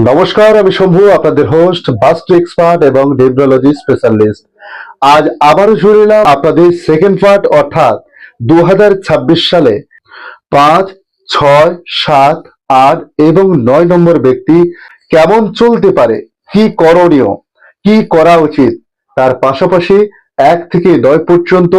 নমস্কার, আমি শম্ভু, আপনাদের হোস্ট, বাস্তু এক্সপার্ট এবং নিউরোলজি স্পেশালিস্ট। আজ আবারও শুরু এলাম আপনাদের সেকেন্ড পার্ট, অর্থাৎ 2026 সালে 5, 6, 7, 8 এবং 9 নম্বর ব্যক্তি কেমন চলতে পারে, কি করণীয়, কি করা উচিত, তার পাশাপাশি 1 থেকে 9 পর্যন্ত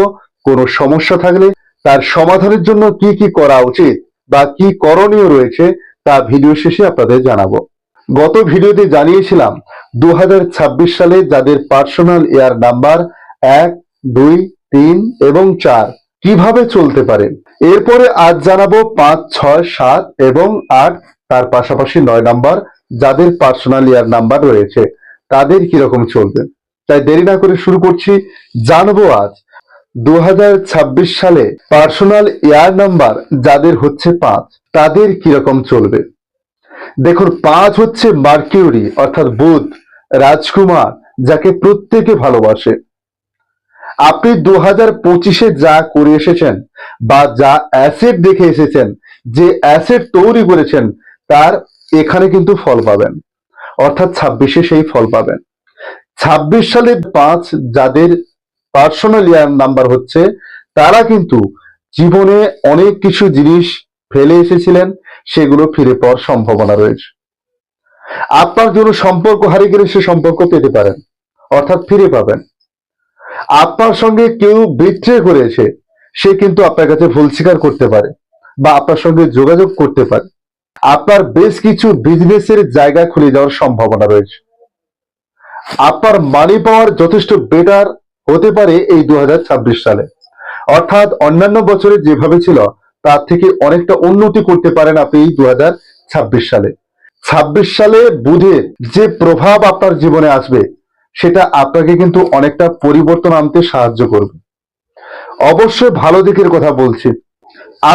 কোনো সমস্যা থাকলে তার সমাধানের জন্য কি কি করা উচিত বা কি করণীয় রয়েছে তা ভিডিও শেষে আপনাদের জানাবো। গত ভিডিওতে জানিয়েছিলাম 2026 সালে যাদের পার্সোনাল ইয়ার নাম্বার 1, 2, 3 এবং 4 কিভাবে চলতে পারে। এরপরে আজ জানাবো 5, 6, 7 এবং 8, তার পাশাপাশি 9 নাম্বার যাদের পার্সোনাল ইয়ার নাম্বার রয়েছে তাদের কিরকম চলবে। তাই দেরি না করে শুরু করছি। জানবো আজ 2026 সালে পার্সোনাল ইয়ার নাম্বার যাদের হচ্ছে 5 তাদের কিরকম চলবে। দেখুন, 5 হচ্ছে মার্কিউরি অর্থাৎ বুধ, রাজকুমার, যাকে প্রত্যেকে ভালোবাসে। আপনি 2025-এ যা করে এসেছেন বা যা অ্যাসেট দেখে এসেছেন, যে অ্যাসেট তৈরি করেছেন, তার এখানে কিন্তু ফল পাবেন, অর্থাৎ 26-এ সেই ফল পাবেন। 26 সালে 5 যাদের পার্সোনাল ইয়ার নাম্বার হচ্ছে, তারা কিন্তু জীবনে অনেক কিছু জিনিস ফেলে এসেছিলেন, সেগুলো ফিরে পাওয়ার সম্ভাবনা রয়েছে। আপনার জন্য সম্পর্ক হারিয়ে গেলে সে সম্পর্ক পেতে পারেন, অর্থাৎ ফিরে পাবেন। আপনার সঙ্গে কেউ বিট্রে করেছে, সে কিন্তু আপনার কাছে ভুল স্বীকার করতে পারে বা আপনার সঙ্গে যোগাযোগ করতে পারে। আপনার বেশ কিছু বিজনেসের জায়গা খুলে যাওয়ার সম্ভাবনা রয়েছে। আপনার মানি পাওয়ার যথেষ্ট বেটার হতে পারে এই 2026 সালে, অর্থাৎ অন্যান্য বছরে যেভাবে ছিল তার থেকে অনেকটা উন্নতি করতে পারেন আপনি এই 2026 সালে। 26 সালে বুধের যে প্রভাব আপনার জীবনে আসবে, সেটা আপনাকে কিন্তু অনেকটা পরিবর্তন আনতে সাহায্য করবে। অবশ্যই ভালো দিকের কথা বলছি।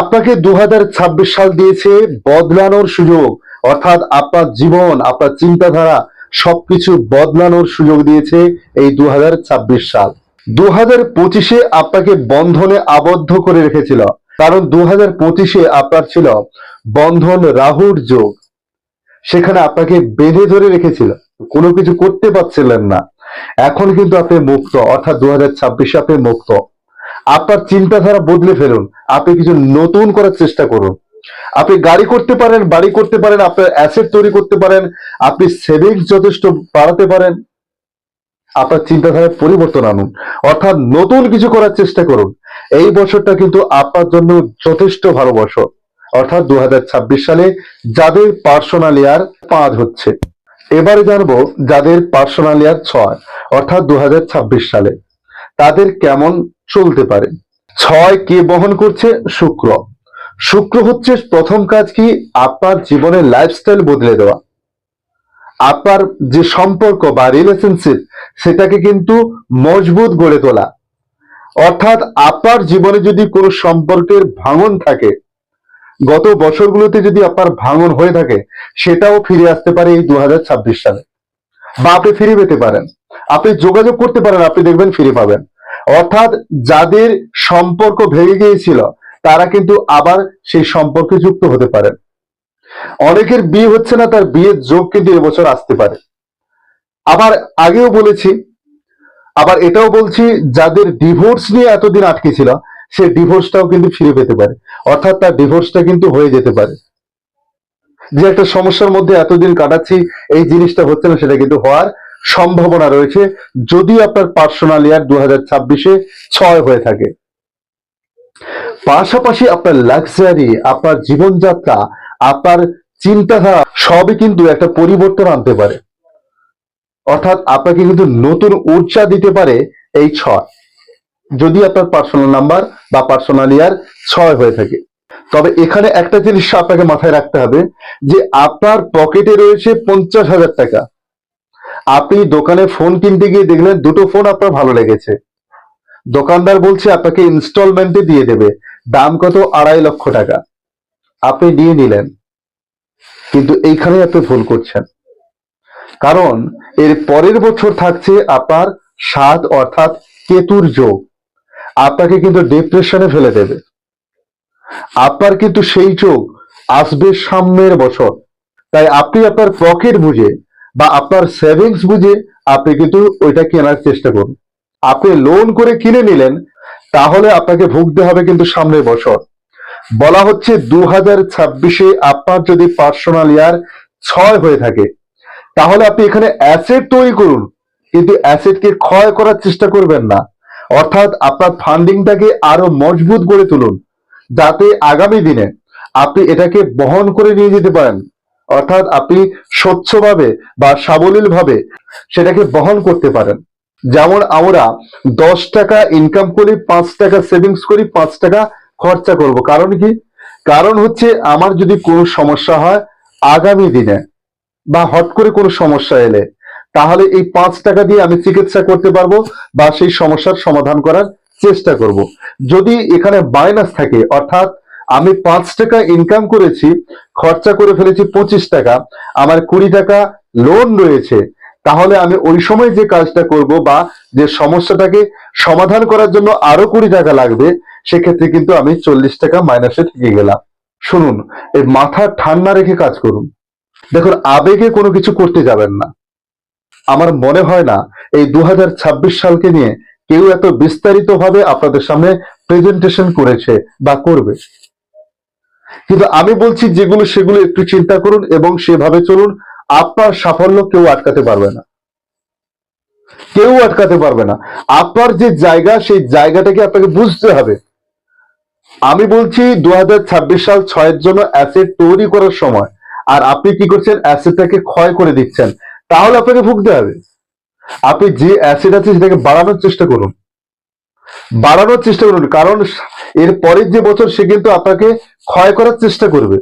আপনাকে 2026 সাল দিয়েছে বদলানোর সুযোগ, অর্থাৎ আপনার জীবন, আপনার চিন্তাধারা সবকিছু বদলানোর সুযোগ দিয়েছে এই 2026 সাল। 2025-এ আপনাকে বন্ধনে আবদ্ধ করে রেখেছিল, কারণ 2025-এ আপনার ছিল বন্ধন রাহুর যোগ। সেখানে আপনাকে বেঁধে ধরে রেখেছিল, কোনো কিছু করতে পারছিলেন না। এখন কিন্তু আপনি মুক্ত, অর্থাৎ 2026-এ আপনি মুক্ত। আপনার চিন্তাধারা বদলে ফেলুন, আপনি কিছু নতুন করার চেষ্টা করুন। আপনি গাড়ি করতে পারেন, বাড়ি করতে পারেন, আপনার অ্যাসেট তৈরি করতে পারেন, আপনি সেভিংস যথেষ্ট বাড়াতে পারেন। আপনার চিন্তাধারায় পরিবর্তন আনুন, অর্থাৎ নতুন কিছু করার চেষ্টা করুন। এই বছরটা কিন্তু আপনার জন্য যথেষ্ট ভালো বছর, অর্থাৎ 2026 সালে যাদের পার্সোনাল ইয়ার 5 হচ্ছে। এবারে জানবো যাদের পার্সোনাল ইয়ার 6, অর্থাৎ 2026 সালে তাদের কেমন চলতে পারে। 6 কে বহন করছে? শুক্র। শুক্র হচ্ছে প্রথম কাজ কি, আপনার জীবনের লাইফস্টাইল বদলে দেওয়া। আপনার যে সম্পর্ক বা রিলেশনশিপ, সেটাকে কিন্তু মজবুত গড়ে তোলা। অর্থাৎ আপনার জীবনে যদি কোনো সম্পর্কের ভাঙন থাকে, গত বছরগুলোতে যদি আপনার ভাঙন হয়ে থাকে, সেটাও ফিরে আসতে পারে এই 2026 সালে, বা আপনি ফিরে পেতে পারেন। আপনি যোগাযোগ করতে পারেন, আপনি দেখবেন ফিরে পাবেন। অর্থাৎ যাদের সম্পর্ক ভেঙে গিয়েছিল, তারা কিন্তু আবার সেই সম্পর্কে যুক্ত হতে পারেন। অনেকের বিয়ে হচ্ছে না, তার বিয়ের যোগ কিন্তু এবছর আসতে পারে। আবার আগেও বলেছি, আবার এটাও বলছি, যাদের ডিভোর্স নিয়ে এতদিন আটকে ছিল, সে ডিভোর্সটাও কিন্তু ফিরে পেতে পারে, অর্থাৎ তার ডিভোর্সটা কিন্তু হয়ে যেতে পারে। যে একটা সমস্যার মধ্যে এতদিন কাটাচ্ছি, এই জিনিসটা হচ্ছে না, সেটা কিন্তু হওয়ার সম্ভাবনা রয়েছে, যদি আপনার পার্সোনাল ইয়ার 2026-এ 6 হয়ে থাকে। পাশাপাশি আপনার লাক্সারি, আপনার জীবনযাত্রা, আপনার চিন্তাধারা সবই কিন্তু একটা পরিবর্তন আনতে পারে, অর্থাৎ আপনাকে কিন্তু নতুন ঊর্জা দিতে পারে এই 6, যদি আপনার পার্সোনাল নাম্বার বা পার্সোনাল ইয়ার 6 হয়ে থাকে। তবে এখানে একটা জিনিস আপনাকে মাথায় রাখতে হবে, যে আপনার পকেটে রয়েছে 50,000 টাকা। আপনি দোকানে ফোন কিনতে গিয়ে দেখলেন দুটো ফোন আপনার ভালো লেগেছে, দোকানদার বলছে আপনাকে ইনস্টলমেন্টে দিয়ে দেবে, দাম কত? 2.5 লক্ষ টাকা। আপনি নিয়ে নিলেন, কিন্তু এইখানে আপনি ভুল করছেন, কারণ এর পরের বছর থাকছে আপনার 7, অর্থাৎ কেতুর যোগ। আপনাকে কিন্তু ডিপ্রেশনে ফেলে দেবে। আপনার কিন্তু সেই যোগ আসবে সামনের বছর, তাই আপনি আপনার পকেট বুঝে বা আপনার সেভিংস বুঝে আপনি কিন্তু ওইটা কেনার চেষ্টা করুন। আপনি লোন করে কিনে নিলেন, তাহলে আপনাকে ভুগতে হবে কিন্তু সামনের বছর। বলা হচ্ছে 2026-এ আপনার যদি পার্সোনাল ইয়ার 6 হয়ে থাকে, তাহলে আপনি এখানে অ্যাসেট তৈরি করুন, কিন্তু অ্যাসেটকে ক্ষয় করার চেষ্টা করবেন না। অর্থাৎ আপনার ফান্ডিংটাকে আরো মজবুত করে তুলুন, যাতে আগামী দিনে আপনি এটাকে বহন করে নিয়ে যেতে পারেন। অর্থাৎ আপনি স্বচ্ছভাবে বা সাবলীলভাবে সেটাকে বহন করতে পারেন। যেমন আমরা 10 টাকা ইনকাম করি, 5 টাকা সেভিংস করি, 5 টাকা খরচা করব। কারণ কি? কারণ হচ্ছে আমার যদি কোনো সমস্যা হয় আগামী দিনে বা হট করে কোনো সমস্যা এলে, তাহলে এই 5 টাকা দিয়ে আমি চিকিৎসা করতে পারবো বা সেই সমস্যার সমাধান করার চেষ্টা করব। যদি এখানে মাইনাস থাকে, অর্থাৎ আমি 5 টাকা ইনকাম করেছি, খরচা করে ফেলেছি 25 টাকা, আমার 20 টাকা লোন রয়েছে, তাহলে আমি ওই সময় যে কাজটা করব বা যে সমস্যাটাকে সমাধান করার জন্য আরো 20 টাকা লাগবে, সেক্ষেত্রে কিন্তু আমি 40 টাকা মাইনাসে থেকে গেলাম। শুনুন, এই মাথা ঠান্ডা রেখে কাজ করুন। দেখুন, আবেগে কোনো কিছু করতে যাবেন না। আমার মনে হয় না এই 2026 সালকে নিয়ে কেউ এত বিস্তারিত ভাবে আপনাদের সামনে প্রেজেন্টেশন করেছে বা করবে। কিন্তু আমি বলছি যেগুলো সেগুলো একটু চিন্তা করুন এবং সেভাবে চলুন। আপনার সাফল্য কেউ আটকাতে পারবে না, কেউ আটকাতে পারবে না। আপনার যে জায়গা, সেই জায়গাটাকে আপনাকে বুঝতে হবে। আমি বলছি 2026 সাল 6-এর জন্য অ্যাসেট তৈরি করার সময়, আর আপনি কি করছেন? অ্যাসেটটাকে ক্ষয় করে দিচ্ছেন। তাহলে আপনাকে ভুগতে হবে। আপনি যে অ্যাসেট আছে সেটাকে বাড়ানোর চেষ্টা করুন, বাড়ানোর চেষ্টা করুন। কারণ এর পরের যে বছর সে কিন্তু আপনাকে ক্ষয় করার চেষ্টা করবে।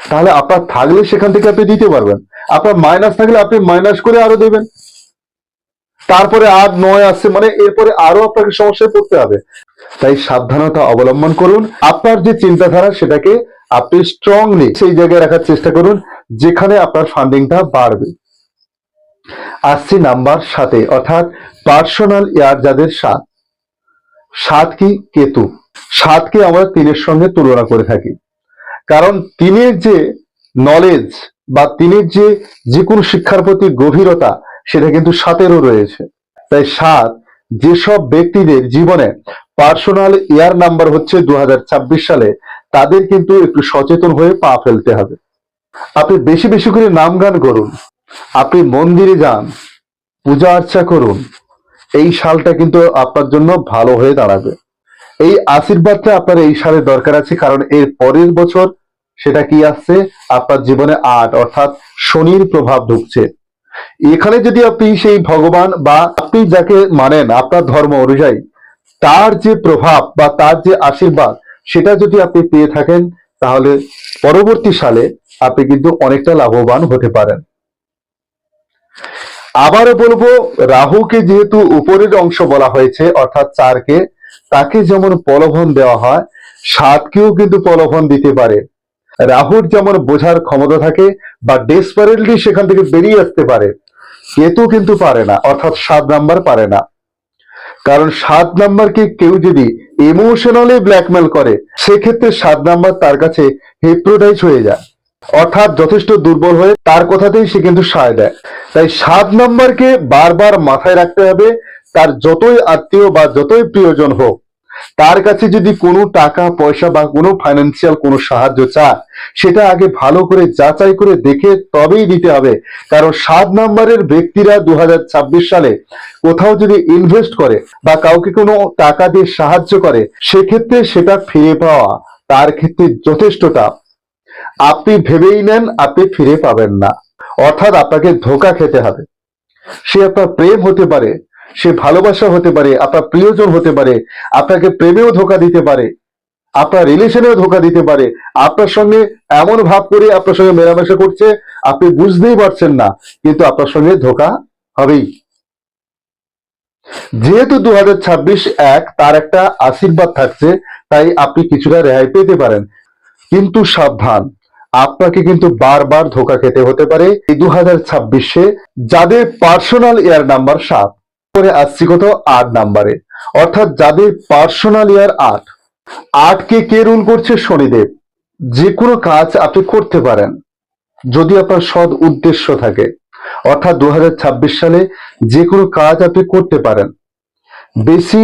তাহলে আপনার থাকলে সেখান থেকে আপনি দিতে পারবেন, আপনার মাইনাস থাকলে আপনি মাইনাস করে আরো দেবেন। তারপরে 8, 9 আসছে মানে এরপরে আরো আপনাকে সমস্যায় পড়তে হবে। তাই সাবধানতা অবলম্বন করুন। আপনার যে চিন্তাধারা সেটাকে আপনি স্ট্রংলি সেই জায়গায় রাখার চেষ্টা করুন যেখানে আপনার ফান্ডিংটা বাড়বে। আসছি নাম্বার 7-এ, অর্থাৎ পার্সোনাল ইয়ার যাদের 7। 7 কি? কেতু। 7কে আমরা 3-এর সঙ্গে তুলনা করে থাকি, কারণ 3-এর যে নলেজ বা 3-এর যে কোনো শিক্ষার প্রতি গভীরতা, সেটা কিন্তু 7-এরও রয়েছে। তাই 7 যেসব ব্যক্তিদের জীবনে পার্সোনাল ইয়ার নাম্বার হচ্ছে 2026 সালে, তাদের কিন্তু একটু সচেতন হয়ে পা ফেলতে হবে। আপনি বেশি বেশি করে নাম গান করুন, আপনি মন্দিরে যান, পূজা আর্চা করুন। এই সালটা কিন্তু আপনার জন্য ভালো হয়ে দাঁড়াবে। এই আশীর্বাদটা আপনার এই সালে দরকার আছে, কারণ এর পরের বছর সেটা কি আসছে? আপনার জীবনে 8, অর্থাৎ শনির প্রভাব ঢুকছে। এখানে যদি আপনি সেই ভগবান বা আপনি যাকে মানেন আপনার ধর্ম অনুযায়ী, তার যে প্রভাব বা তার যে আশীর্বাদ, সেটা যদি আপনি পেয়ে থাকেন, তাহলে পরবর্তী সালে আপনি কিন্তু অনেকটা লাভবান হতে পারেন। আবারও বলবো, রাহুকে যেহেতু উপরের অংশ বলা হয়েছে, অর্থাৎ 4-কে, তাকে যেমন প্রলোভন দেওয়া হয়, 7-কেও কিন্তু প্রলোভন দিতে পারে। রাহুর যেমন বোঝার ক্ষমতা থাকে বা ডেসপারেটলি সেখান থেকে বেরিয়ে আসতে পারে, কেতু কিন্তু পারে না, অর্থাৎ 7 নাম্বার পারে না। কারণ 7 নাম্বারকে কেউ যদি ইমোশনালি ব্ল্যাকমেল করে, সেক্ষেত্রে 7 নাম্বার তার কাছে হিপ্নোটাইজ হয়ে যায়, অর্থাৎ যথেষ্ট দুর্বল হয়ে তার কথাতেই সে কিন্তু সায় দেয়। তাই 7 নাম্বারকে বারবার মাথায় রাখতে হবে। তার যতই আত্মীয় বা যতই প্রিয়জন হোক, তার কাছে যদি কোনো টাকা পয়সা বা কোনো ফাইন্যান্সিয়াল কোনো সাহায্য চায়, সেটা আগে ভালো করে যাচাই করে দেখে তবেই দিতে হবে। কারণ 7 নাম্বারের ব্যক্তিরা 2026 সালে কোথাও যদি ইনভেস্ট করে বা কাউকে কোনো টাকা দিয়ে সাহায্য করে, সেক্ষেত্রে সেটা ফিরে পাওয়া তার ক্ষেত্রে যথেষ্ট টাফ। আপনি ভেবেই নেন আপনি ফিরে পাবেন না, অর্থাৎ আপনাকে ধোঁকা খেতে হবে। সে আপনার প্রেম হতে পারে, সে ভালোবাসা হতে পারে, আপনার প্রিয়জন হতে পারে, আপনাকে প্রেমেও ধোঁকা দিতে পারে, আপনার রিলেশনেও ধোঁকা দিতে পারে, আপনার সঙ্গে এমন ভাব করে আপনার সঙ্গে মেলামেশা করছে আপনি বুঝতেই পারছেন না, কিন্তু আপনার সঙ্গে ধোঁকা হবেই। যেহেতু 2026 এক তার একটা আশীর্বাদ থাকছে, তাই আপনি কিছুটা রেহাই পেতে পারেন। কিন্তু সাবধান, আপনাকে কিন্তু বারবার ধোঁকা খেতে হতে পারে এই 2026-এ যাদের পার্সোনাল ইয়ার নাম্বার 7। পরে আসছি কত? 8 নাম্বারে, অর্থাৎ যাদের পার্সোনাল ইয়ার 8। 8-কে কে রুল করছে? শনিদেব। যে কোনো কাজ আপনি করতে পারেন, যদি আপনার সৎ উদ্দেশ্য থাকে, অর্থাৎ 2026 সালে যে কোনো কাজ আপনি করতে পারেন। বেশি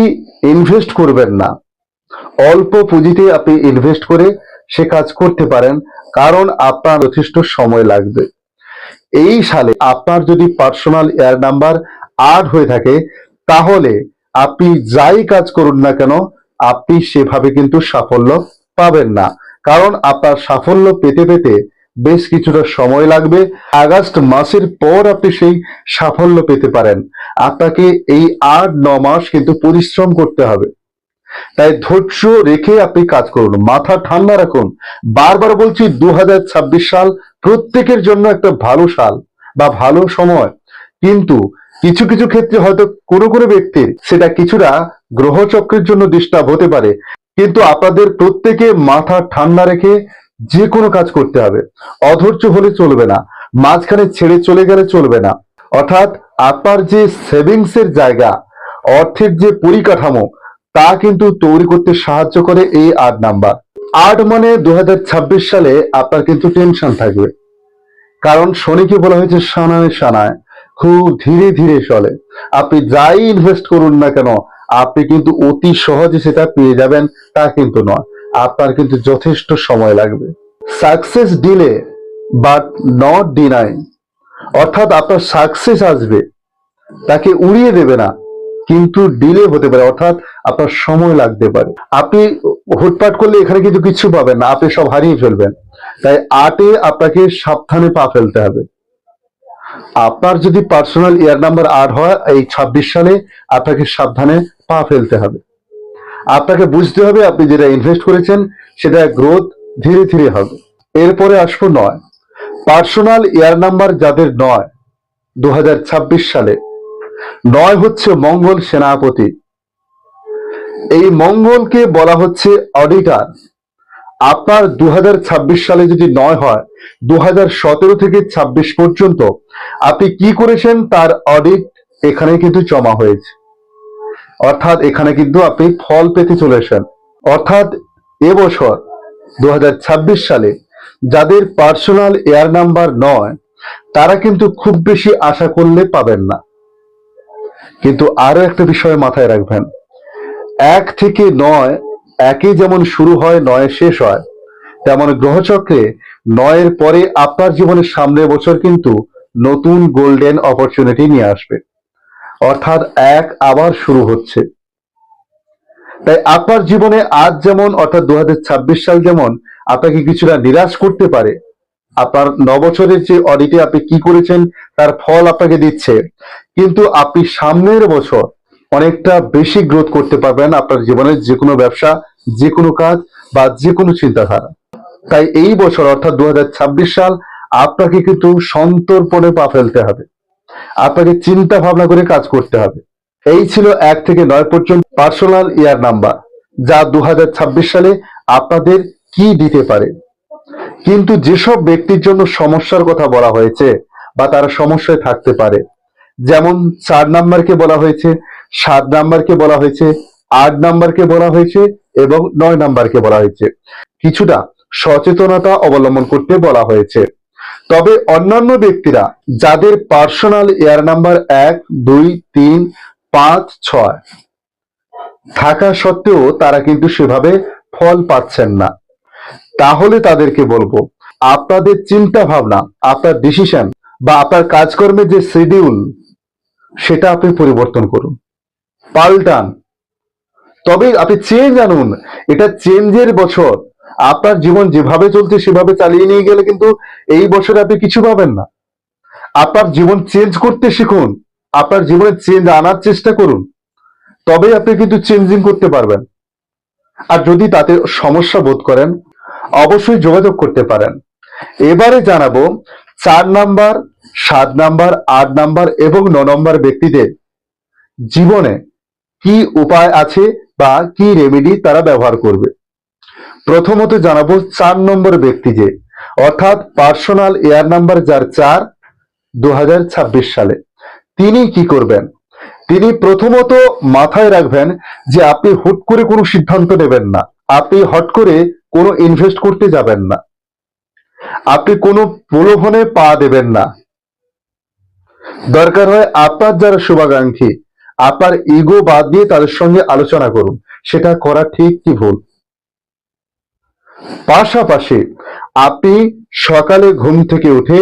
ইনভেস্ট করবেন না, অল্প পুঁজিতে আপনি ইনভেস্ট করে সে কাজ করতে পারেন, কারণ আপনার যথেষ্ট সময় লাগবে। এই সালে আপনার যদি পার্সোনাল এয়ার নাম্বার 8 হয়ে থাকে, তাহলে আপনি যাই কাজ করুন না কেন, আপনি সেভাবে কিন্তু সাফল্য পাবেন না, কারণ আপনার সাফল্য পেতে পেতে বেশ কিছুটা সময় লাগবে। আগস্ট মাসের পর আপনি সেই সাফল্য পেতে পারেন। আপনাকে এই 8-9 মাস কিন্তু পরিশ্রম করতে হবে। তাই ধৈর্য রেখে আপনি কাজ করুন, মাথা ঠান্ডা রাখুন। বারবার বলছি, 2026 সাল প্রত্যেকের জন্য একটা ভালো সাল বা ভালো সময়, কিন্তু কিছু কিছু ক্ষেত্রে হয়তো কোনো কোনো ব্যক্তির সেটা কিছুটা গ্রহচক্রের জন্য ডিস্টার্ব হতে পারে, কিন্তু আপনাদের প্রত্যেকে মাথা ঠান্ডা রেখে যে কোনো কাজ করতে হবে। অধৈর্য হলে চলবে না, মাঝখানে ছেড়ে চলে গেলে চলবে না। অর্থাৎ আপনার যে সেভিংস এর জায়গা, অর্থের যে পরিকাঠামো, তা কিন্তু তৈরি করতে সাহায্য করে এই 8 নাম্বার। 8 মানে 2026 সালে আপনার কিন্তু টেনশন থাকবে, কারণ শনিকে বলা হয়েছে সানায় সানায়, খুব ধীরে ধীরে চলে। আপনি যাই ইনভেস্ট করুন না কেন, আপনি কিন্তু অতি সহজে সেটা পেয়ে যাবেন তা কিন্তু নয়, আপনার কিন্তু যথেষ্ট সময় লাগবে। Success delay but not deny, অর্থাৎ আপনার সাকসেস আসবে, তাকে উড়িয়ে দেবে না, কিন্তু ডিলে হতে পারে, অর্থাৎ আপনার সময় লাগতে পারে। আপনি হুটপাট করলে এখানে কিন্তু কিছু পাবেন না, আপনি সব হারিয়ে ফেলবেন। তাই 8-এ আপনাকে সাবধানে পা ফেলতে হবে। আপনার যদি পার্সোনাল ইয়ার নাম্বার 8 হয়, এই 26 সালে আপনাকে সাবধানে পা ফেলতে হবে। আপনাকে বুঝতে হবে আপনি যেটা ইনভেস্ট করেছেন সেটা গ্রোথ ধীরে ধীরে হবে। এরপরে আসবো 9, পার্সোনাল ইয়ার নাম্বার যাদের 9 2026 সালে, 9 হচ্ছে মঙ্গল সেনাপতি। এই মঙ্গলকে বলা হচ্ছে অডিটার। আপনার 2026 সালে যদি 9 হয়, 2017 থেকে 26 পর্যন্ত আপনি কি করেছেন তার অডিট এখানে কিন্তু জমা হয়েছে, অর্থাৎ এখানে কিন্তু আপনি ফল পেতে চলেছেন। অর্থাৎ এবছর 2026 সালে যাদের পার্সোনাল এয়ার নাম্বার 9, তারা কিন্তু খুব বেশি আশা করলে পাবেন না। কিন্তু আরো একটা বিষয় মাথায় রাখবেন, 1 থেকে 9, 1-এ যেমন শুরু হয় 9-এ শেষ হয়, তেমন গ্রহচক্রে 9-এর পরে আপনার জীবনের সামনের বছর কিন্তু নতুন গোল্ডেন অপরচুনিটি নিয়ে আসবে, অর্থাৎ 1 আবার শুরু হচ্ছে। তাই আপনার জীবনে আজ যেমন, অর্থাৎ 2026 সাল যেমন আপনাকে কিছুটা নিরাশ করতে পারে, আপনার 9 বছরের যে অডিটে আপনি কি করেছেন তার ফল আপনাকে দিচ্ছে, কিন্তু আপনি সামনের বছর অনেকটা বেশি গ্রোথ করতে পারবেন আপনার জীবনের যে কোনো ব্যবসা, যে কোনো কাজ বা যে কোনো চিন্তাধারা। তাই এই বছর অর্থাৎ 2026 সাল আপনাকে কিন্তু সন্তর্পণে পা ফেলতে হবে, আপনাকে চিন্তা ভাবনা করে কাজ করতে হবে। এই ছিল 1 থেকে 9 পর্যন্ত পার্সোনাল ইয়ার নাম্বার, যা 2026 সালে আপনাদের কি দিতে পারে। কিন্তু যেসব ব্যক্তির জন্য সমস্যার কথা বলা হয়েছে বা তারা সমস্যায় থাকতে পারে, যেমন 4 নাম্বারকে বলা হয়েছে, 7 নাম্বারকে বলা হয়েছে, 8 নাম্বারকে বলা হয়েছে এবং 9 নাম্বারকে বলা হয়েছে, কিছুটা সচেতনতা অবলম্বন করতে বলা হয়েছে। তবে অন্যান্য ব্যক্তিরা যাদের পার্সোনাল এয়ার নাম্বার 1, 2, 3, 5, 6 থাকা সত্ত্বেও তারা কিন্তু সেভাবে ফল পাচ্ছেন না, তাহলে তাদেরকে বলবো, আপনাদের চিন্তা ভাবনা, আপনার ডিসিশন বা আপনার কাজকর্মের যে শিডিউল, সেটা আপনি পরিবর্তন করুন, পাল্টান। তবে আপনি চেঞ্জ আনুন, এটা চেঞ্জের বছর। আপনার জীবন যেভাবে চলছে সেভাবে চালিয়ে নিয়ে গেলে কিন্তু এই বছরে আপনি কিছু পাবেন না। আপনার জীবন চেঞ্জ করতে শিখুন, আপনার জীবনে চেঞ্জ আনার চেষ্টা করুন, তবেই আপনি কিন্তু চেঞ্জিং করতে পারবেন। আর যদি তাতে সমস্যা বোধ করেন, অবশ্যই যোগাযোগ করতে পারেন। এবারে জানাবো 4 নাম্বার, 7 নাম্বার, 8 নাম্বার এবং 9 নম্বর ব্যক্তিদের জীবনে কি উপায় আছে বা কি রেমেডি তারা ব্যবহার করবে। প্রথমত জানাবো 4 নম্বর ব্যক্তি যে, অর্থাৎ পার্সোনাল এয়ার নাম্বার যার 4, 2026 সালে তিনি কি করবেন। তিনি প্রথমত মাথায় রাখবেন যে আপনি হুট করে কোনো সিদ্ধান্ত নেবেন না, আপনি হট করে কোনো ইনভেস্ট করতে যাবেন না। আপনি কোনো প্রলোভনে পা দেবেন না। দরকার হয় আপনার যারা শুভাকাঙ্ক্ষী, আপনার ইগো বাদ দিয়ে তাদের সঙ্গে আলোচনা করুন সেটা করা ঠিক কি ভুল। পাশাপাশি আপনি সকালে ঘুম থেকে উঠে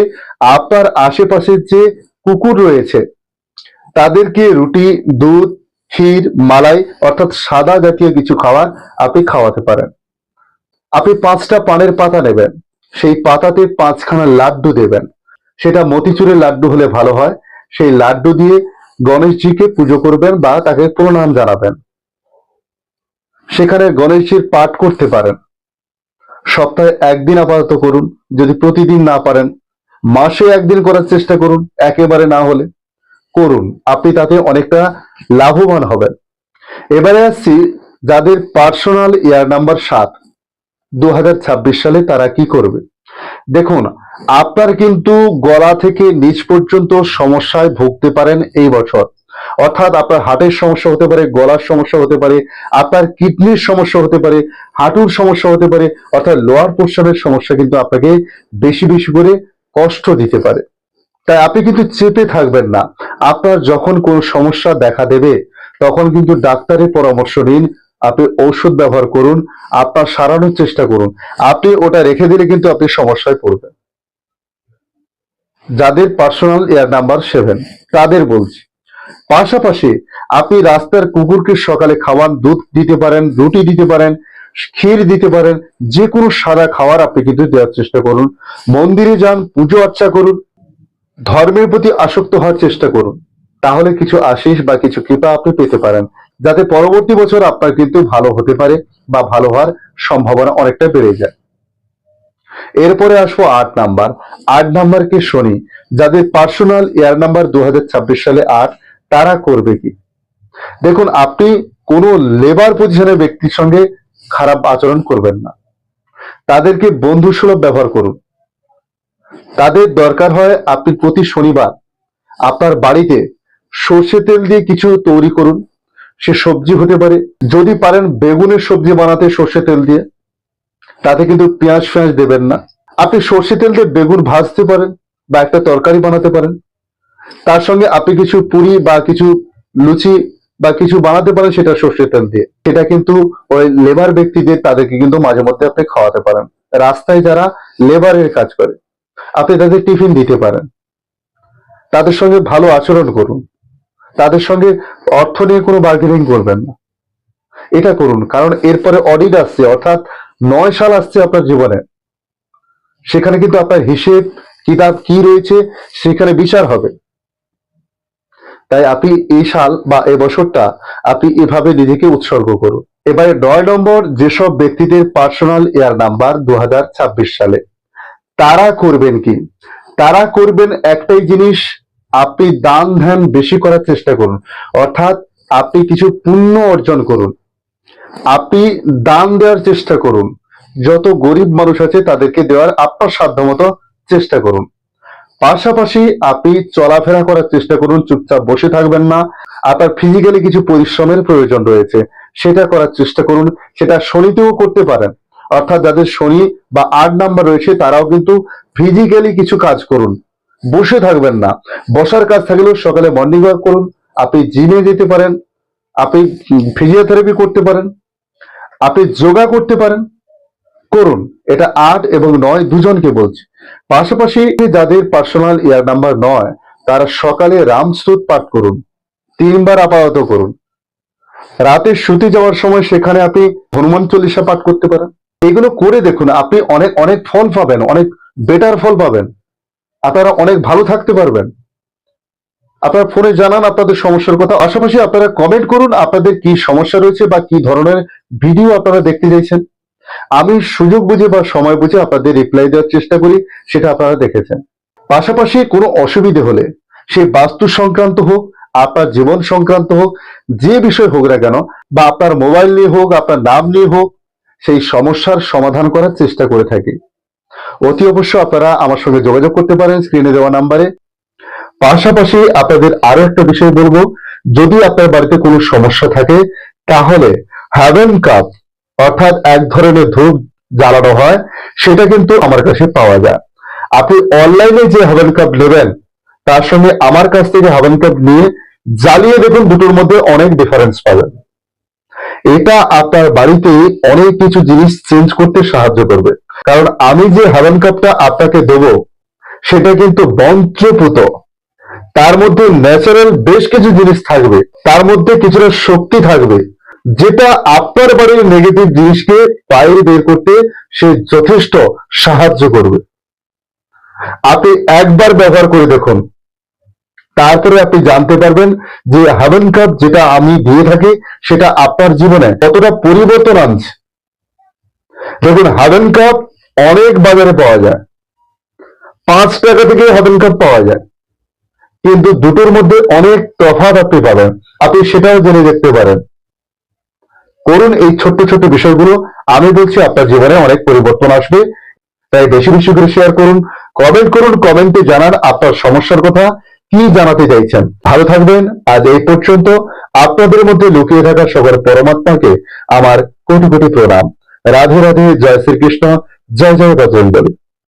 আপনার আশেপাশে যে কুকুর রয়েছে তাদেরকে রুটি, দুধ, ক্ষীর, মালাই অর্থাৎ সাদা জাতীয় কিছু খাবার আপনি খাওয়াতে পারেন। আপনি 5টা পানের পাতা নেবেন, সেই পাতাতে 5খানা লাড্ডু দেবেন, সেটা মতিচুরের লাড্ডু হলে ভালো হয়। সেই লাড্ডু দিয়ে গণেশজিকে পুজো করবেন বা তাকে প্রণাম জানাবেন। সেখানে গণেশজির পাঠ করতে পারেন। সপ্তাহে একদিন আপাতত করুন, যদি প্রতিদিন না পারেন মাসে একদিন করার চেষ্টা করুন, একেবারে না হলে করুন, আপনি তাতে অনেকটা লাভবান হবেন। এবারে আসছি যাদের পার্সোনাল ইয়ার নাম্বার 7 2026 সালে তারা কি করবে। দেখুন, আপনার কিন্তু গলা থেকে নিচ পর্যন্ত সমস্যায় ভুগতে পারেন এই বছর। অর্থাৎ আপনার হার্টের সমস্যা হতে পারে, গলার সমস্যা হতে পারে, আপনার কিডনির সমস্যা হতে পারে, হাঁটুর সমস্যা হতে পারে, অর্থাৎ লোয়ার পোর্শনের সমস্যা কিন্তু আপনাকে বেশি বেশি করে কষ্ট দিতে পারে। তাই আপনি কিন্তু চেপে থাকবেন না। আপনার যখন কোনো সমস্যা দেখা দেবে তখন কিন্তু ডাক্তারের পরামর্শ নিন, আপনি ঔষধ ব্যবহার করুন, আপনার সারানোর চেষ্টা করুন। আপনি ওটা রেখে দিলে কিন্তু আপনি সমস্যায় পড়বেন। যাদের পার্সোনাল ইয়ার নাম্বার 7 তাদের বলছি। পাশাপাশি আপনি রাস্তার কুকুরকে সকালে খাওয়ান, দুধ দিতে পারেন, রুটি দিতে পারেন, ক্ষীর দিতে পারেন, যে কোনো সাদা খাবার আপনি কিন্তু দেওয়ার চেষ্টা করুন। মন্দিরে যান, পুজো আর্চা করুন, ধর্মের প্রতি আসক্ত হওয়ার চেষ্টা করুন। তাহলে কিছু আশীষ বা কিছু কৃপা আপনি পেতে পারেন, যাতে পরবর্তী বছর আপনার কিন্তু ভালো হতে পারে বা ভালো হওয়ার সম্ভাবনা অনেকটা বেড়ে যায়। এরপরে আসবো 8 নাম্বার। 8 নাম্বারকে শনি, যাদের পার্সোনাল ইয়ার নাম্বার 2026 সালে 8, তারা করবে কি। দেখুন, আপনি কোনো লেবার পজিশনের ব্যক্তির সঙ্গে খারাপ আচরণ করবেন না, তাদেরকে বন্ধু সুলভ ব্যবহার করুন। তাদের দরকার হয় আপনি প্রতি শনিবার আপনার বাড়িতে সর্ষে তেল দিয়ে কিছু তৈরি করুন। সে সবজি হতে পারে, যদি পারেন বেগুনের সবজি বানাতে সর্ষে তেল দিয়ে, তাতে কিন্তু পেঁয়াজ ফেঁয়াজ দেবেন না। আপনি সর্ষে তেল দিয়ে বেগুন ভাজতে পারেন বা একটা তরকারি বানাতে পারেন। তার সঙ্গে আপনি কিছু পুরি বা কিছু লুচি বা কিছু বানাতে পারেন সেটা সর্ষে তেল দিয়ে। সেটা কিন্তু ওই লেবার ব্যক্তিদের তাদেরকে কিন্তু মাঝে মধ্যে আপনি খাওয়াতে পারেন। রাস্তায় যারা লেবারের কাজ করে আপনি তাদের টিফিন দিতে পারেন। তাদের সঙ্গে ভালো আচরণ করুন, তাদের সঙ্গে অর্থ নিয়ে কোনো বার্গেনিং করবেন না। এটা করুন, কারণ এরপরে অডিট আসছে, অর্থাৎ 9 সাল আসছে আপনার জীবনে। সেখানে কিন্তু আপনার হিসেব কিতাব কি রয়েছে সেখানে বিচার হবে। তাই আপনি এই সাল বা এই বছরটা আপনি এভাবে নিজেকে উৎসর্গ করুন। এবারে 9 নম্বর, যেসব ব্যক্তিদের পার্সোনাল ইয়ার নাম্বার 2026 সালে, তারা করবেন কি। তারা করবেন একটাই জিনিস, আপনি দান ধ্যান বেশি করার চেষ্টা করুন। অর্থাৎ আপনি কিছু পুণ্য অর্জন করুন, আপনি দান দেওয়ার চেষ্টা করুন। যত গরিব মানুষ আছে তাদেরকে দেওয়ার আপনার সাধ্যমতো চেষ্টা করুন। পাশাপাশি আপনি চলাফেরা করার চেষ্টা করুন, চুপচাপ বসে থাকবেন না। আপনার ফিজিক্যালি কিছু পরিশ্রমের প্রয়োজন রয়েছে, সেটা করার চেষ্টা করুন। সেটা শনিতেও করতে পারেন, অর্থাৎ যাদের শনি বা 8 নাম্বার রয়েছে তারাও কিন্তু ফিজিক্যালি কিছু কাজ করুন, বসে থাকবেন না। বসার কাজ থাকলেও সকালে মর্নিং ওয়াক করুন, আপনি জিমে যেতে পারেন, আপনি ফিজিওথেরাপি করতে পারেন, আপনি যোগা করতে পারেন, করুন। এটা 8 এবং 9 দুজনকে বলছি। পাশাপাশি যাদের পার্সোনাল ইয়ার নাম্বার 9, তারা সকালে রামস্তুত পাঠ করুন, 3 বার আপাতত করুন। রাতে শুতে যাওয়ার সময় সেখানে আপনি হনুমান চল্লিশা পাঠ করতে পারেন। এগুলো করে দেখুন, আপনি অনেক অনেক ফল পাবেন, অনেক বেটার ফল পাবেন। আপনারা অনেক ভালো থাকতে পারবেন। আপনারা ফোনে জানান আপনাদের সমস্যার কথা। পাশাপাশি আপনারা কমেন্ট করুন আপনাদের কি সমস্যা রয়েছে বা কি ধরনের ভিডিও আপনারা দেখতে চাইছেন। আমি সুযোগ বুঝে বা সময় বুঝে আপনাদের রিপ্লাই দেওয়ার চেষ্টা করি, সেটা আপনারা দেখেছেন। পাশাপাশি কোনো অসুবিধে হলে, সে বাস্তু সংক্রান্ত হোক, আপনার জীবন সংক্রান্ত হোক, যে বিষয় হোক না কেন, বা আপনার মোবাইল নিয়ে হোক, আপনার নাম নিয়ে হোক, সেই সমস্যার সমাধান করার চেষ্টা করে থাকি। অতি অবশ্য আপনারা আমার সঙ্গে যোগাযোগ করতে পারেন স্ক্রিনে দেওয়া নাম্বারে। পাশাপাশি আপনাদের আরো একটা বিষয় বলবো, যদি আপনার বাড়িতে কোনো সমস্যা থাকে তাহলে হ্যাভেন কাপ অর্থাৎ এক ধরনের ধূপ জ্বালানো হয় সেটা কিন্তু আমার কাছে পাওয়া যায়। আপনি অনলাইনে যে হাভেল কাপ নেবেন তার সঙ্গে আমার কাছ থেকে হাভেল কাপ নিয়ে জ্বালিয়ে দেখুন, দুটোর মধ্যে অনেক ডিফারেন্স পাবেন। এটা আপনার বাড়িতে অনেক কিছু জিনিস চেঞ্জ করতে সাহায্য করবে। কারণ আমি যে হাভেল কাপটা আপনাকে দেবো সেটা কিন্তু মন্ত্রপুত, তার মধ্যে ন্যাচারাল বেশ কিছু জিনিস থাকবে, তার মধ্যে কিছুটা শক্তি থাকবে, যেটা আপনার বাড়ির নেগেটিভ জিনিসকে বাইরে বের করতে সে যথেষ্ট সাহায্য করবে। আপনি একবার ব্যবহার করে দেখুন, তারপরে আপনি জানতে পারবেন যে হাভেল কাপ যেটা আমি দিয়ে থাকি সেটা আপনার জীবনে কতটা পরিবর্তন আনছে। দেখুন, হাভেল কাপ অনেক বাজারে পাওয়া যায়, 5 টাকা থেকে হাভেল কাপ পাওয়া যায়, কিন্তু দুটোর মধ্যে অনেক তফাৎ আপনি পাবেন। আপনি সেটাও জেনে দেখতে পারেন। করুন এই ছোট্ট ছোট্ট বিষয়গুলো, আমি বলছি আপনার জীবনে অনেক পরিবর্তন আসবে। তাই বেশি বেশি করে শেয়ার করুন, কমেন্ট করুন, কমেন্টে জানান আপনার সমস্যার কথা, কি জানাতে চাইছেন। ভালো থাকবেন। আজ এই পর্যন্ত। আপনাদের মধ্যে লুকিয়ে থাকা সবার পরমাত্মাকে আমার কোটি কোটি প্রণাম। রাধে রাধে। জয় শ্রীকৃষ্ণ। জয় জয় বজরঙ্গবলী।